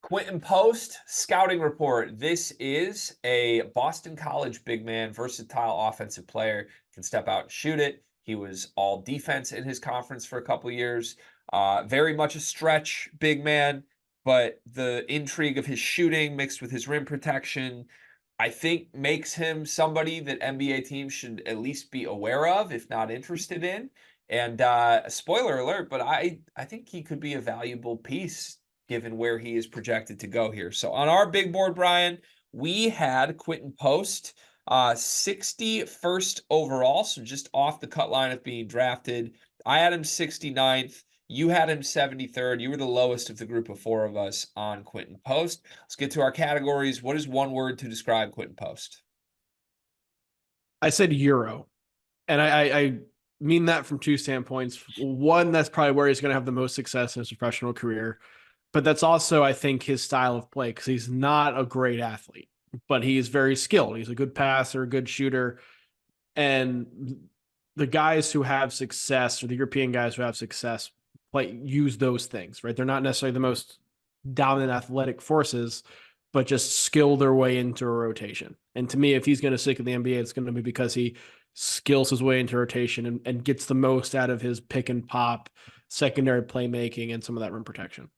Quinten Post scouting report. This is a Boston College big man, versatile offensive player, can step out and shoot it. He was all defense in his conference for a couple years. Very much a stretch big man, but the intrigue of his shooting mixed with his rim protection, I think makes him somebody that NBA teams should at least be aware of, if not interested in. And spoiler alert, but I think he could be a valuable piece given where he is projected to go here. So on our big board, Brian, we had Quinten Post, 61st overall, so just off the cut line of being drafted. I had him 69th. You had him 73rd. You were the lowest of the group of four of us on Quinten Post. Let's get to our categories. What is one word to describe Quinten Post? I said Euro, and I mean that from two standpoints. One, that's probably where he's going to have the most success in his professional career, but that's also, I think, his style of play because he's not a great athlete, but he's very skilled. He's a good passer, a good shooter, and the guys who have success, or the European guys who have success, use those things, right? They're not necessarily the most dominant athletic forces, but just skill their way into a rotation. And to me, if he's going to stick in the NBA, it's going to be because he skills his way into rotation and gets the most out of his pick and pop, secondary playmaking, and some of that rim protection.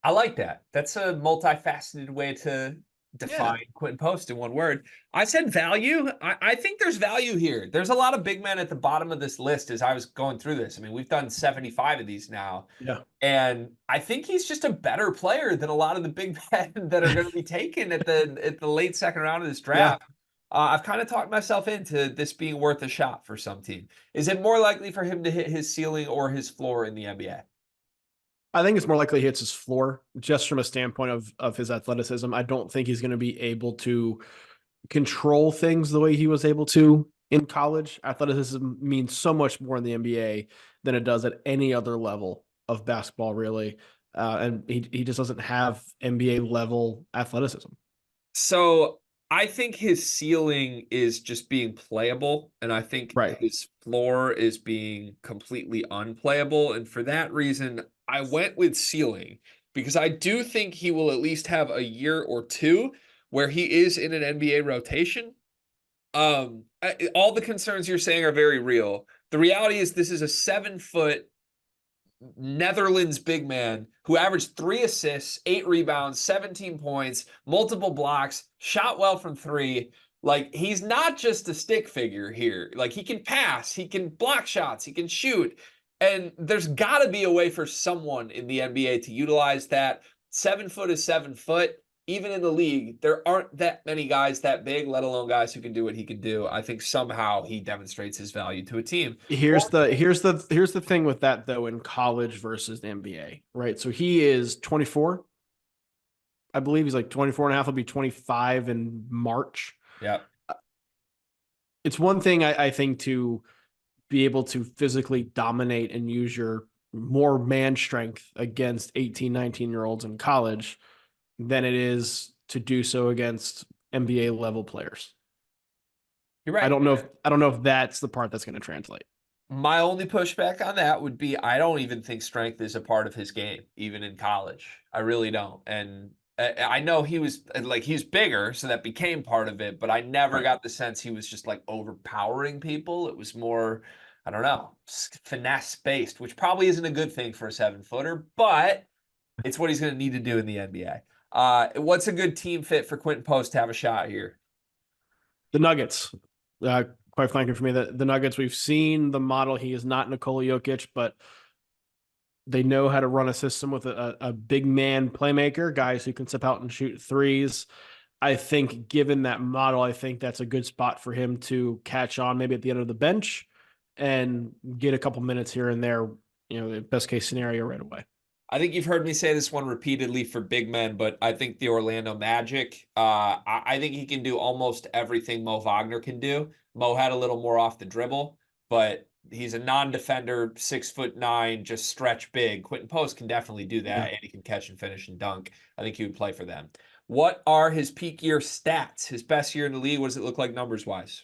I like that. That's a multifaceted way to Yeah. define Quinten Post in one word. I said value. I think there's value here. There's a lot of big men at the bottom of this list as I was going through this. I mean, we've done 75 of these now. Yeah. And I think he's just a better player than a lot of the big men that are going to be taken at the late second round of this Yeah. draft. I've kind of talked myself into this being worth a shot for some team. Is it more likely for him to hit his ceiling or his floor in the NBA? I think it's more likely he hits his floor just from a standpoint of his athleticism. I don't think he's going to be able to control things the way he was able to in college. Athleticism means so much more in the NBA than it does at any other level of basketball, really. And he just doesn't have NBA level athleticism. So I think his ceiling is just being playable, and I think Right. his floor is being completely unplayable. And for that reason, I went with ceiling because I do think he will at least have a year or two where he is in an NBA rotation. All the concerns you're saying are very real. The reality is this is a 7 foot Netherlands big man who averaged 3 assists, 8 rebounds, 17 points, multiple blocks, shot well from three. Like, he's not just a stick figure here. Like, he can pass, he can block shots, he can shoot. And there's got to be a way for someone in the NBA to utilize that. 7 foot is 7 foot. Even in the league, there aren't that many guys that big, let alone guys who can do what he can do. I think somehow he demonstrates his value to a team. Here's the thing with that though in college versus the NBA, right? So he is 24. I believe he's like 24 and a half. He'll be 25 in March. Yeah. It's one thing I think to be able to physically dominate and use your more man strength against 18, 19-year-olds in college than it is to do so against NBA level players. You're I right. don't know if that's the part that's going to translate. My only pushback on that would be I don't even think strength is a part of his game, even in college. I really don't. And I know he was like he's bigger, so that became part of it, but I never Right. got the sense he was just like overpowering people. It was more, I don't know, finesse based, which probably isn't a good thing for a 7 footer, but it's what he's going to need to do in the NBA. What's a good team fit for Quinten Post to have a shot here? The Nuggets, quite frankly, for me, the Nuggets, we've seen the model. He is not Nikola Jokic, but they know how to run a system with a big man playmaker, guys who can step out and shoot threes. I think, given that model, I think that's a good spot for him to catch on maybe at the end of the bench and get a couple minutes here and there, the best case scenario right away. I think you've heard me say this one repeatedly for big men, but I think the Orlando Magic, I think he can do almost everything Mo Wagner can do. Mo had a little more off the dribble, but he's a non-defender, 6'9", just stretch big. Quinten Post can definitely do that, Yeah. and he can catch and finish and dunk. I think he would play for them. What are his peak year stats? His best year in the league, what does it look like numbers-wise?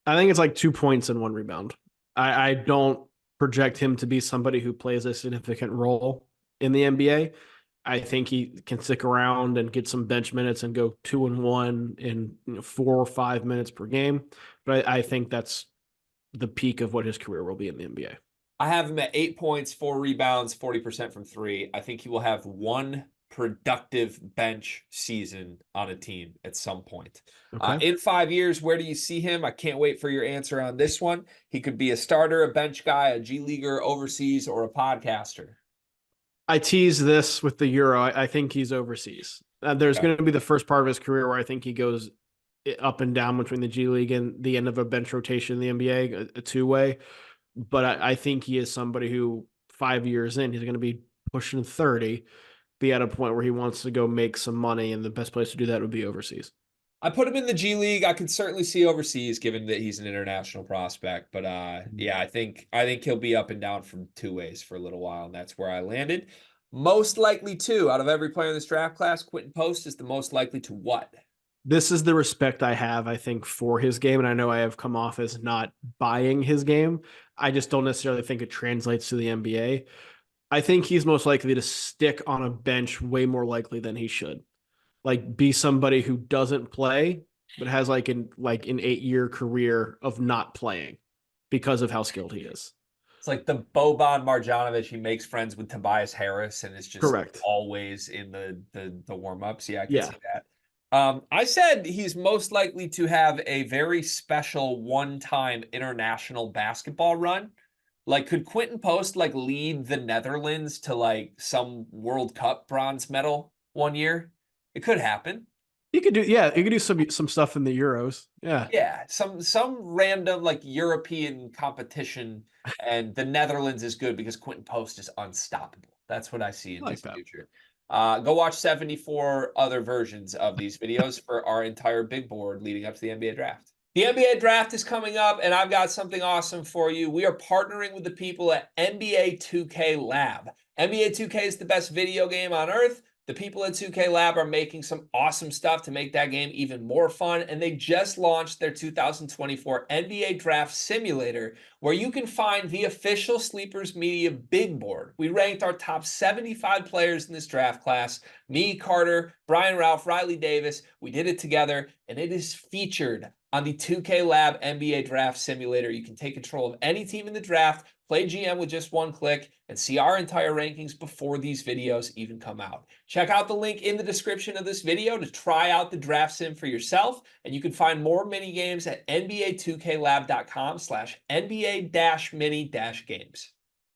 I think it's like 2 points and 1 rebound. I don't project him to be somebody who plays a significant role in the NBA. I think he can stick around and get some bench minutes and go 2-1 in 4 or 5 minutes per game. But I think that's the peak of what his career will be in the NBA. I have him at 8 points, 4 rebounds, 40% from three. I think he will have one productive bench season on a team at some point. Okay. In 5 years, where do you see him? I can't wait for your answer on this one. He could be a starter, a bench guy, a G leaguer, overseas, or a podcaster. I tease this with the Euro. I think he's overseas. There's Okay. going to be the first part of his career where I think he goes up and down between the G League and the end of a bench rotation in the NBA, a two-way. But I think he is somebody who 5 years in, he's going to be pushing 30, be at a point where he wants to go make some money, and the best place to do that would be overseas. I put him in the G League. I could certainly see overseas, given that he's an international prospect. But yeah, I think he'll be up and down from two ways for a little while, and that's where I landed. Most likely to, out of every player in this draft class, Quinten Post is the most likely to what? This is the respect I have, I think, for his game. And I know I have come off as not buying his game. I just don't necessarily think it translates to the NBA. I think he's most likely to stick on a bench way more likely than he should. Like be somebody who doesn't play, but has like an 8-year career of not playing because of how skilled he is. It's like the Boban Marjanovic. He makes friends with Tobias Harris and is just Correct. always in the warm-ups. Yeah, I can Yeah. see that. I said he's most likely to have a very special one-time international basketball run. Like, could Quinten Post like lead the Netherlands to like some World Cup bronze medal one year? It could happen. You could do you could do some stuff in the Euros. Yeah. Yeah, some random like European competition, and the Netherlands is good because Quinten Post is unstoppable. That's what I see I in like his that. future. Go watch 74 other versions of these videos for our entire big board leading up to the NBA draft. The NBA draft is coming up, and I've got something awesome for you. We are partnering with the people at NBA 2K Lab. NBA 2K is the best video game on earth. The people at 2K Lab are making some awesome stuff to make that game even more fun, and they just launched their 2024 NBA Draft Simulator, where you can find the official Sleepers Media Big Board. We ranked our top 75 players in this draft class. Me, Carter, Brian Ralph, Riley Davis. We did it together, and it is featured on the 2K Lab NBA Draft Simulator. You can take control of any team in the draft, play GM with just one click, and see our entire rankings before these videos even come out. Check out the link in the description of this video to try out the draft sim for yourself, and you can find more mini games at nba2klab.com/NBA-mini-games.